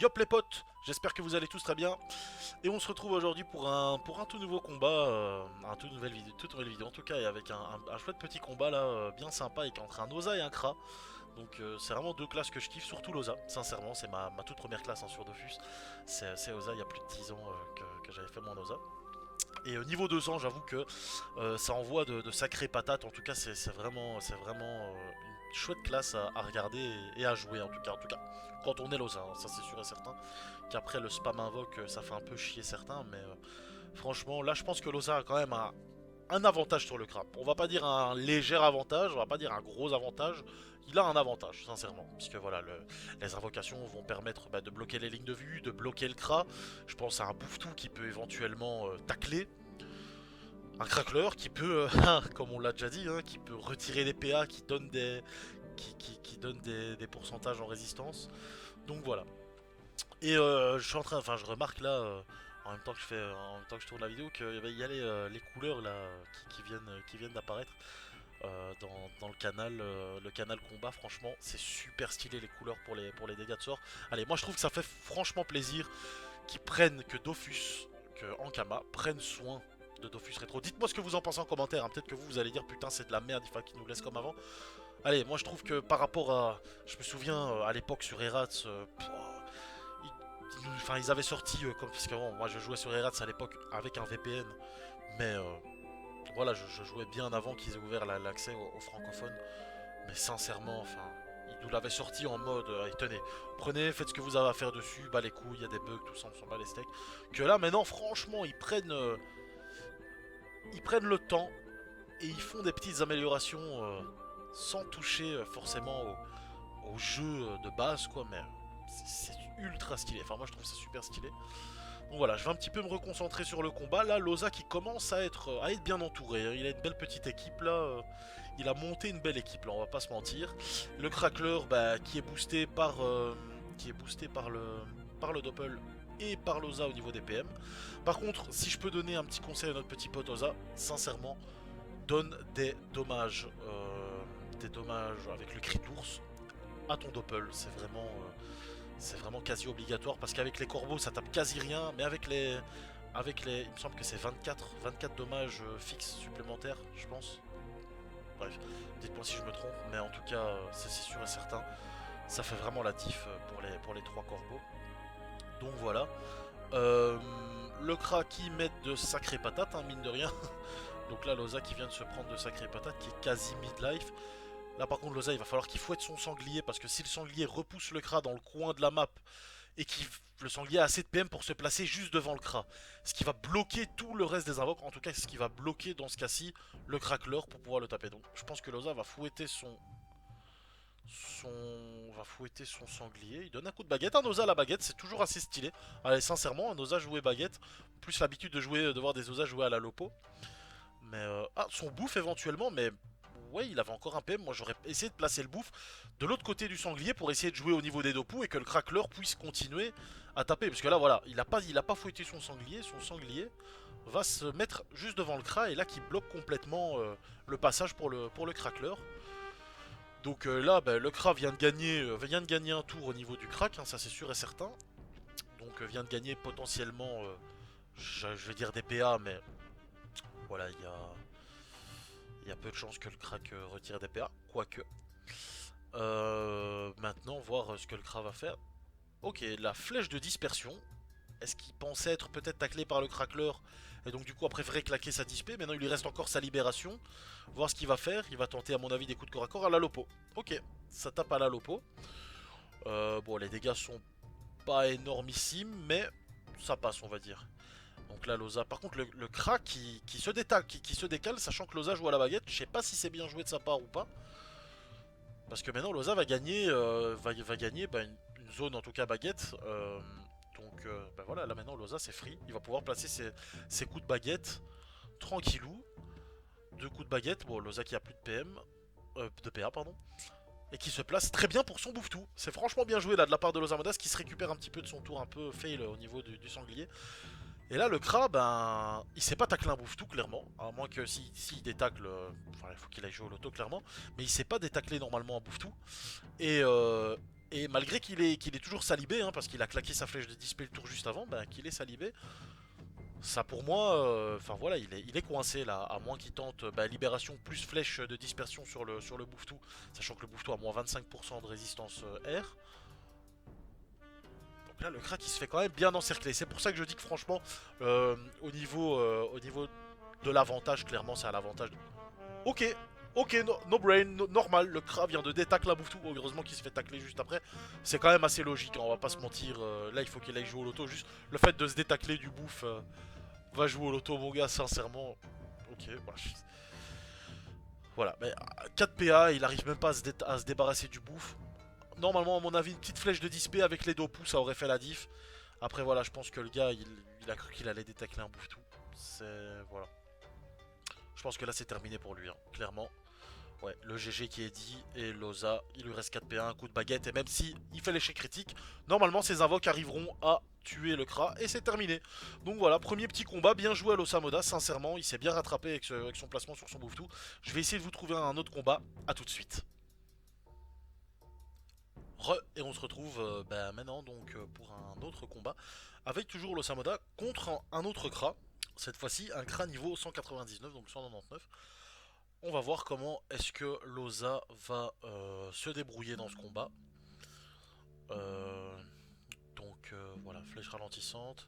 Yop les potes, j'espère que vous allez tous très bien. Et on se retrouve aujourd'hui pour un tout nouveau combat, un tout nouvelle vidéo, toute nouvelle vidéo en tout cas, et avec un chouette petit combat là, bien sympa, avec entre un Oza et un Kra. Donc c'est vraiment deux classes que je kiffe, surtout l'Oza, sincèrement, c'est ma toute première classe hein, sur Dofus. C'est Oza, il y a plus de 10 ans que j'avais fait mon Oza. Et au niveau 200, j'avoue que ça envoie de sacrées patates. En tout cas, c'est vraiment une chouette classe à regarder et à jouer. En tout cas, quand on est Lausanne, hein, ça c'est sûr et certain. Qu'après le spam invoque, ça fait un peu chier certains, mais franchement, là, je pense que Lausanne a quand même un avantage sur le crap. On va pas dire un léger avantage, on va pas dire un gros avantage. Il a un avantage, sincèrement, puisque voilà, les invocations vont permettre de bloquer les lignes de vue, de bloquer le Kra. Je pense à un Bouftou qui peut éventuellement tacler, un crackler qui peut, comme on l'a déjà dit, hein, qui peut retirer des PA, qui donne qui donne des pourcentages en résistance. Donc voilà. Et je suis en train, enfin je remarque là, en même temps que en même temps que je tourne la vidéo, qu'il y a les couleurs là qui viennent d'apparaître dans le canal combat. Franchement, c'est super stylé les couleurs pour les dégâts de sort. Allez, moi je trouve que ça fait franchement plaisir qu'ils prennent que Dofus, que Ankama prennent soin de Dofus Rétro. Dites-moi ce que vous en pensez en commentaire, hein. Peut-être que vous allez dire putain c'est de la merde, il faut qu'ils nous laissent comme avant. Allez, moi je trouve que par rapport à... Je me souviens à l'époque sur Erats, ils avaient sorti, comme, parce que bon, moi je jouais sur Erats à l'époque avec un VPN, mais voilà, je jouais bien avant qu'ils aient ouvert l'accès aux francophones. Mais sincèrement, enfin, ils nous l'avaient sorti en mode, allez, tenez, prenez, faites ce que vous avez à faire dessus, bah les couilles, il y a des bugs, tout ça, on s'en bat les steaks. Que là, maintenant, franchement, ils prennent le temps et ils font des petites améliorations sans toucher forcément au jeu de base, quoi, mais c'est ultra stylé. Enfin, moi, je trouve ça super stylé. Donc voilà, je vais un petit peu me reconcentrer sur le combat. Là, Loza qui commence à être bien entouré, hein. Il a une belle petite équipe là. Il a monté une belle équipe là, on va pas se mentir. Le Crackler bah, qui est boosté par le Doppel et par Loza au niveau des PM. Par contre, si je peux donner un petit conseil à notre petit pote Oza, sincèrement, donne des dommages avec le cri de l'ours à ton Doppel. C'est vraiment quasi obligatoire parce qu'avec les corbeaux ça tape quasi rien, mais il me semble que c'est 24 dommages fixes supplémentaires, je pense. Bref, dites-moi si je me trompe, mais en tout cas, c'est sûr et certain, ça fait vraiment la diff pour les trois corbeaux. Donc voilà. Euh, le Kraki met de sacrées patates, hein, mine de rien. Donc là, Loza qui vient de se prendre de sacrées patates, qui est quasi mid-life. Là par contre Loza il va falloir qu'il fouette son sanglier parce que si le sanglier repousse le Kra dans le coin de la map et que le sanglier a assez de PM pour se placer juste devant le Kra, ce qui va bloquer tout le reste des invoques, en tout cas ce qui va bloquer dans ce cas-ci le Crackler pour pouvoir le taper. Donc je pense que Loza va fouetter son sanglier. Il donne un coup de baguette. Un Oza à la baguette, c'est toujours assez stylé. Allez, sincèrement, un Oza jouer baguette. Plus l'habitude de voir des Oza jouer à la Lopo. Mais son bouffe éventuellement, mais ouais, il avait encore un PM. Moi, j'aurais essayé de placer le bouffe de l'autre côté du sanglier pour essayer de jouer au niveau des dopous et que le crackler puisse continuer à taper. Parce que là, voilà, il a pas fouetté son sanglier. Son sanglier va se mettre juste devant le cra et là qui bloque complètement le passage pour le crackler. Donc là, bah, le cra vient de gagner un tour au niveau du crack, hein, ça c'est sûr et certain. Donc vient de gagner potentiellement, je vais dire des PA, mais voilà, il y a peu de chances que le crack retire des PA, quoique. Maintenant, voir ce que le cra va faire. Ok, la flèche de dispersion. Est-ce qu'il pensait être peut-être taclé par le crackler et donc du coup a préféré claquer sa dispé. Maintenant il lui reste encore sa libération. Voir ce qu'il va faire. Il va tenter à mon avis des coups de corps à corps à la lopo. Ok, ça tape à la lopo. Bon, les dégâts sont pas énormissimes, mais ça passe on va dire. Donc là Loza, par contre le Kra qui se détale, qui se décale, sachant que Loza joue à la baguette, je sais pas si c'est bien joué de sa part ou pas. Parce que maintenant Loza va gagner, va gagner bah, une zone en tout cas baguette. Donc bah voilà, là maintenant Loza c'est free, il va pouvoir placer ses coups de baguette tranquillou. Deux coups de baguette, bon Loza qui a plus de PM, de PA pardon. Et qui se place très bien pour son bouffe-tout. C'est franchement bien joué là de la part de Loza Modas qui se récupère un petit peu de son tour un peu fail au niveau du sanglier. Et là, le Kra, ben, il sait pas tacler un bouffe tout clairement. À moins que si il détacle, enfin, il faut qu'il aille jouer au loto clairement. Mais il sait pas détacler normalement un bouffe tout. Et, Et malgré qu'il est toujours salibé, hein, parce qu'il a claqué sa flèche de dispel le tour juste avant, bah, qu'il est salibé, ça pour moi, enfin voilà, il est coincé là, à moins qu'il tente bah, libération plus flèche de dispersion sur le Bouftou, sachant que le Bouftou a moins 25% de résistance air. Donc là, le crack il se fait quand même bien encercler. C'est pour ça que je dis que franchement, au niveau de l'avantage, clairement c'est à l'avantage. Ok, ok, no brain, normal, le Kra vient de détacle la Bouftou, heureusement qu'il se fait tacler juste après. C'est quand même assez logique, hein, on va pas se mentir, là il faut qu'il aille jouer au loto, juste le fait de se détacler du bouffe, va jouer au loto mon gars, sincèrement. Ok, bah, voilà, mais 4 PA, il arrive même pas à se débarrasser du bouffe. Normalement, à mon avis, une petite flèche de 10 P avec les 2 pouces, ça aurait fait la diff. Après, voilà, je pense que le gars, il a cru qu'il allait détacler un bouffe tout. C'est. Voilà. Je pense que là, c'est terminé pour lui, hein, clairement. Ouais, le GG qui est dit, et Loza, il lui reste 4 PA, un coup de baguette, et même si il fait l'échec critique, normalement ses invoques arriveront à tuer le Kra, et c'est terminé. Donc voilà, premier petit combat, bien joué à l'Osamoda, sincèrement, il s'est bien rattrapé avec son placement sur son Bouftou. Je vais essayer de vous trouver un autre combat, à tout de suite. Et on se retrouve bah, maintenant donc pour un autre combat, avec toujours l'Osamoda contre un autre Kra, cette fois-ci un Kra niveau 199, donc 199. On va voir comment est-ce que Loza va se débrouiller dans ce combat. Euh, voilà, flèche ralentissante.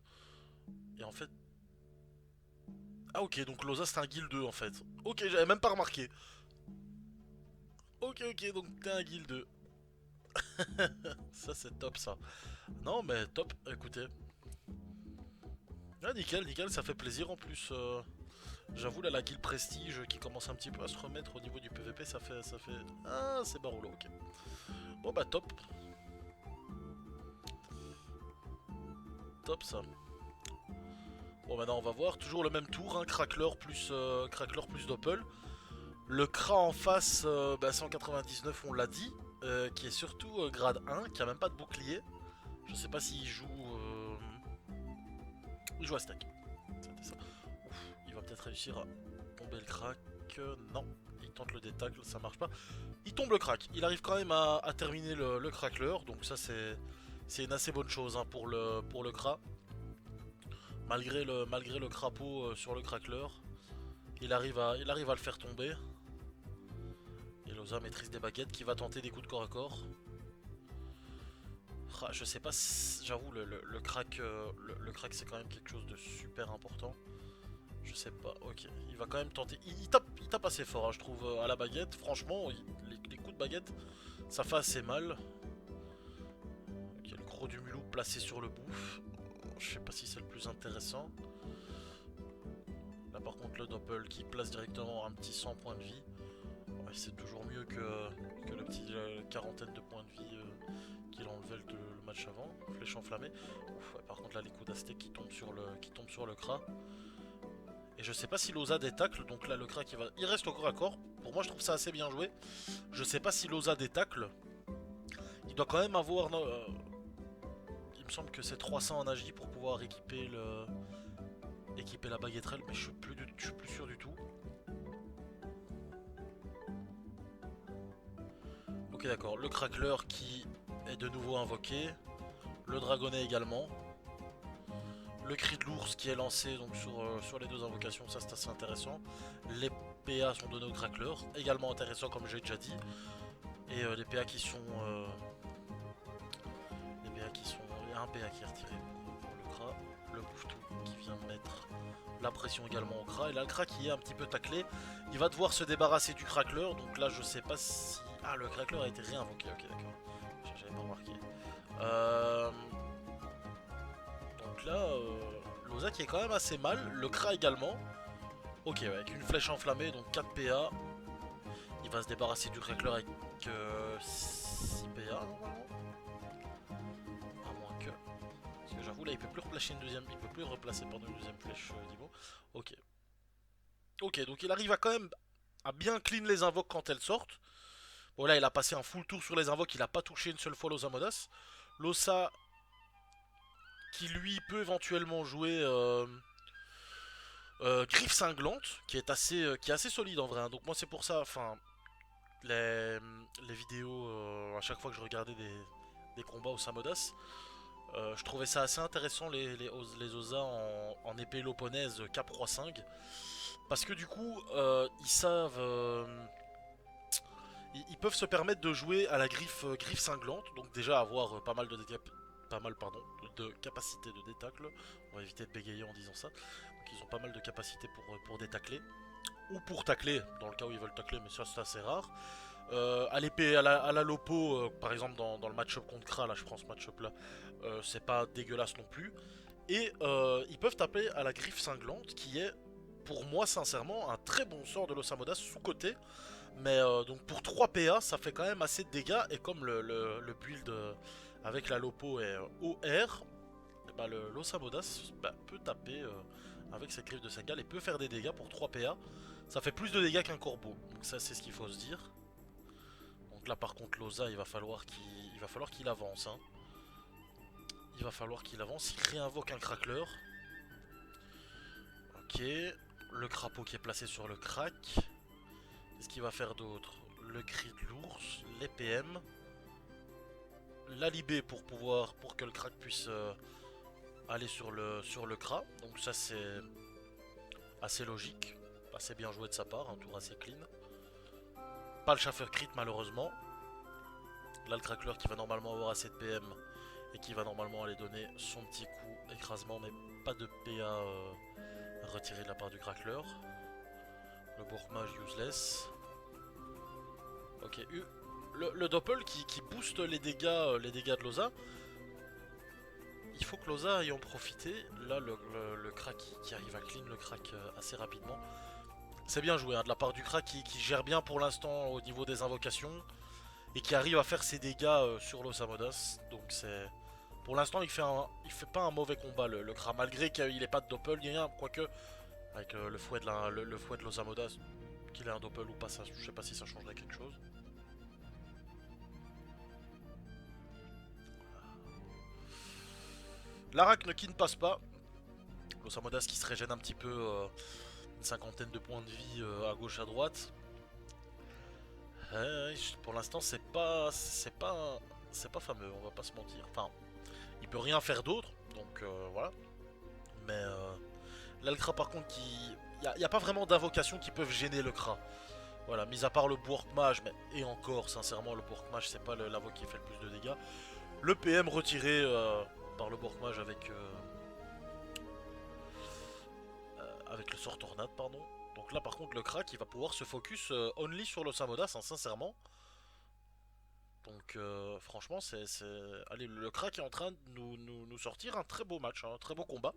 Et en fait... Ah ok, donc Loza c'est un guild 2 en fait. Ok, j'avais même pas remarqué. Ok, ok, donc t'es un guild 2. Ça c'est top ça. Non mais top, écoutez. Ah nickel, nickel, ça fait plaisir en plus. J'avoue là la guild prestige qui commence un petit peu à se remettre au niveau du PVP, ça fait... Ah c'est Barolo, ok. Bon bah top. Top ça. Bon maintenant on va voir, toujours le même tour, hein, Crackler plus Doppel. Le Kra en face, 199 on l'a dit, qui est surtout grade 1, qui a même pas de bouclier. Je sais pas s'il joue... Il joue à stack. C'était ça. Ouf, il va peut-être réussir à tomber le crack. Non, il tente le détacle, ça marche pas. Il tombe le crack, il arrive quand même à terminer le crackler, donc ça c'est une assez bonne chose hein, pour le Kra. Malgré le crapaud sur le crackler, il arrive à le faire tomber. Et Loza maîtrise des baguettes qui va tenter des coups de corps à corps. Je sais pas si, j'avoue le crack, le crack c'est quand même quelque chose de super important. Je sais pas, ok, il va quand même tenter, il tape assez fort hein, je trouve à la baguette, franchement les coups de baguette ça fait assez mal. Ok, le gros du mulot placé sur le bouffe, je sais pas si c'est le plus intéressant. Là par contre le doppel qui place directement un petit 100 points de vie. Ouais, c'est toujours mieux que le petit quarantaine de points de vie qu'il a enlevé le match avant. Flèche enflammée. Ouf, ouais, par contre là les coups d'Aztec qui tombent sur le Kra. Et je sais pas si Loza détacle, donc là le Kra qui va... Il reste au corps à corps. Pour moi je trouve ça assez bien joué. Je sais pas si Loza détacle. Il doit quand même avoir... il me semble que c'est 300 en AJ pour pouvoir équiper la baguetterelle, mais je suis plus sûr du tout. Ok d'accord, le crackler qui est de nouveau invoqué, le dragonnet également, le cri de l'ours qui est lancé donc sur les deux invocations, ça c'est assez intéressant. Les PA sont donnés au crackler, également intéressant comme j'ai déjà dit. Et les PA qui sont... il y a un PA qui est retiré pour le Kra, le Bouftou qui vient mettre la pression également au Kra, et là le Kra qui est un petit peu taclé, il va devoir se débarrasser du crackler, donc là je sais pas si... Ah le crackler a été réinvoqué, ok d'accord, j'avais pas remarqué. Donc là, Loza qui est quand même assez mal, le Kra également. Ok ouais, avec une flèche enflammée, donc 4 PA. Il va se débarrasser du crackler avec 6 PA normalement. À moins que... Parce que j'avoue là il peut plus replacer une deuxième. Il peut plus replacer pendant une deuxième flèche d'Imo. Ok. Ok, donc il arrive à quand même à bien clean les invoques quand elles sortent. Bon là il a passé un full tour sur les invoques, il a pas touché une seule fois l'Osamodas. Losa qui lui peut éventuellement jouer griffe cinglante, qui est assez solide en vrai. Hein. Donc moi c'est pour ça, enfin les vidéos, à chaque fois que je regardais des combats au Samodas. Je trouvais ça assez intéressant les Osa en épée loponaise Cap Roi 5. Parce que du coup, ils savent. Ils peuvent se permettre de jouer à la griffe cinglante. Donc, déjà avoir pas mal de capacité de détacle. On va éviter de bégayer en disant ça. Donc, ils ont pas mal de capacité pour détacler. Ou pour tacler, dans le cas où ils veulent tacler, mais ça c'est assez rare. À l'épée, à la lopo, par exemple dans le match-up contre Kra, là je prends ce match-up là, c'est pas dégueulasse non plus. Et ils peuvent taper à la griffe cinglante, qui est pour moi sincèrement un très bon sort de l'Osamodas sous-côté. Mais donc pour 3 PA, ça fait quand même assez de dégâts. Et comme le build avec la lopo est OR, bah, l'Osamodas peut taper avec ses griffes de Sengal et peut faire des dégâts pour 3 PA. Ça fait plus de dégâts qu'un corbeau, donc ça c'est ce qu'il faut se dire. Donc là par contre l'Osa il va falloir qu'il avance. Hein. Il va falloir qu'il avance, il réinvoque un crackler. Ok, le crapaud qui est placé sur le crack. Qu'est-ce qu'il va faire d'autre? Le cri de l'ours, les PM. La libé pour que le crack puisse aller sur le cra. Donc ça c'est assez logique. Assez bien joué de sa part, un tour assez clean. Pas le chauffeur crit malheureusement. Là le crackler qui va normalement avoir assez de PM et qui va normalement aller donner son petit coup écrasement, mais pas de PA retiré de la part du crackler. Le bourgmage useless. Ok, le doppel qui booste les dégâts de l'Osa. Il faut que l'Osa aille en profiter. Là le crack qui arrive à clean le crack assez rapidement. C'est bien joué hein, de la part du crack qui gère bien pour l'instant au niveau des invocations. Et qui arrive à faire ses dégâts sur l'Osamodas. Donc c'est... Pour l'instant il fait pas un mauvais combat le Kra. Malgré qu'il n'ait pas de doppel ni rien. Quoique avec le fouet de l'Osamodas, qu'il ait un doppel ou pas, ça, je sais pas si ça changerait quelque chose. L'Arachne qui ne passe pas. L'Osamodas qui se régène un petit peu, une cinquantaine de points de vie à gauche à droite. Pour l'instant c'est pas fameux, on va pas se mentir. Enfin, il peut rien faire d'autre, donc voilà. Mais là le Kra par contre il y a pas vraiment d'invocations qui peuvent gêner le Kra. Voilà, mis à part le Bourg-Mage, mais et encore sincèrement le Bourg-Mage c'est pas l'invoque qui fait le plus de dégâts. Le PM retiré par le Bourg-Mage avec le sort Tornade, pardon. Donc là par contre le Kra qui va pouvoir se focus only sur le Samodas, hein, sincèrement. Donc franchement allez, le crack est en train de nous sortir un très beau match, hein, un très beau combat.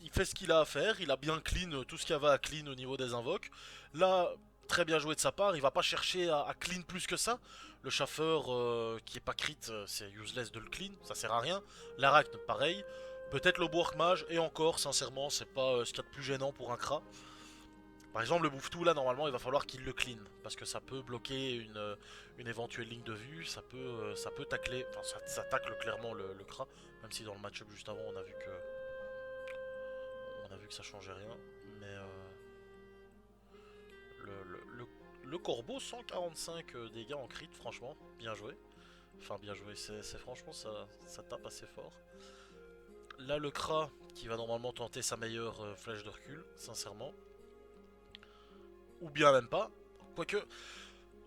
Il fait ce qu'il a à faire, il a bien clean tout ce qu'il y avait à clean au niveau des invoques. Là, très bien joué de sa part, il va pas chercher à clean plus que ça. Le chaffeur qui est pas crit, c'est useless de le clean, ça sert à rien. L'Arachne, pareil. Peut-être le Bourg-Mage, et encore, sincèrement, c'est pas ce qu'il y a de plus gênant pour un Kra. Par exemple, le bouffe-tout, là, normalement, il va falloir qu'il le clean. Parce que ça peut bloquer une éventuelle ligne de vue, ça peut tacler. Enfin, ça tacle clairement le Kra. Même si dans le match-up juste avant, on a vu que ça changeait rien. Mais le corbeau, 145 dégâts en crit, franchement, bien joué. Enfin, bien joué, c'est franchement, ça tape assez fort. Là, le Kra qui va normalement tenter sa meilleure flèche de recul, sincèrement. Ou bien même pas. Quoique,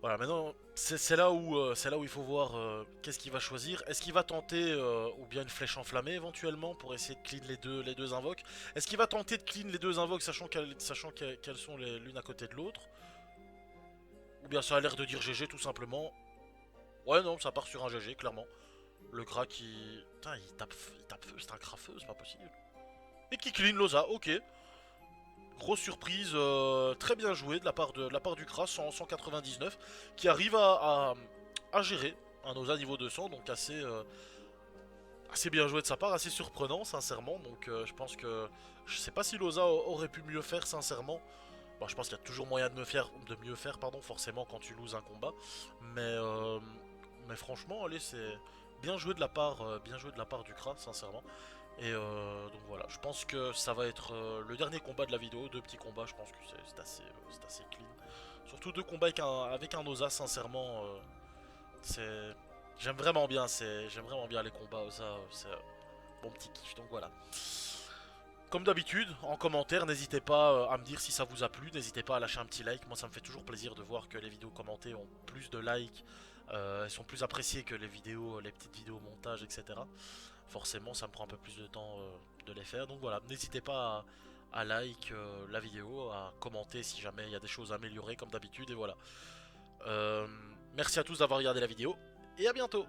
voilà, maintenant, c'est là où il faut voir qu'est-ce qu'il va choisir. Est-ce qu'il va tenter ou bien une flèche enflammée éventuellement pour essayer de clean les deux invoques? Est-ce qu'il va tenter de clean les deux invoques sachant qu'elles sont l'une à côté de l'autre? Ou bien ça a l'air de dire GG tout simplement? Ouais, non, ça part sur un GG, clairement. Le Kra qui... Putain, il tape feu, c'est un Kra feu, c'est pas possible. Et qui clean l'Osa, ok. Grosse surprise, très bien joué de la part du Kra, 199, qui arrive à gérer un Osa niveau 200, donc assez bien joué de sa part, assez surprenant sincèrement, donc je pense que... Je sais pas si l'Osa aurait pu mieux faire sincèrement. Bon, je pense qu'il y a toujours moyen de mieux faire, pardon, forcément quand tu loses un combat, mais franchement, allez, c'est bien joué de la part, du Kra, sincèrement. Et donc voilà, je pense que ça va être le dernier combat de la vidéo, deux petits combats, je pense que c'est assez clean. Surtout deux combats avec un Osa, sincèrement, c'est J'aime vraiment bien, j'aime vraiment bien les combats, ça, c'est mon petit kiff, donc voilà. Comme d'habitude, en commentaire, n'hésitez pas à me dire si ça vous a plu, n'hésitez pas à lâcher un petit like, moi ça me fait toujours plaisir de voir que les vidéos commentées ont plus de likes, elles sont plus appréciées que les vidéos, les petites vidéos montage, etc. Forcément, ça me prend un peu plus de temps de les faire, donc voilà, n'hésitez pas à like la vidéo, à commenter si jamais il y a des choses à améliorer comme d'habitude, et voilà. Merci à tous d'avoir regardé la vidéo, et à bientôt.